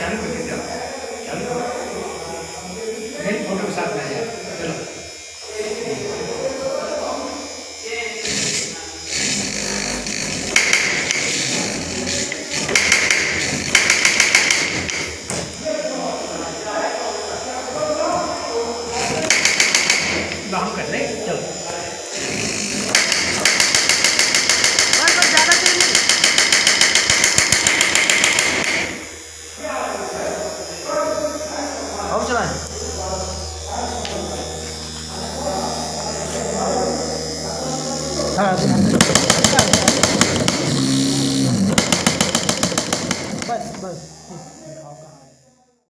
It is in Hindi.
चालू कर दीजिए आप, चालू करो मेरी फोटो के साथ में यार। चलो हम कर ले चलो। बस ज़्यादा देर नहीं। और चलाएं। हाँ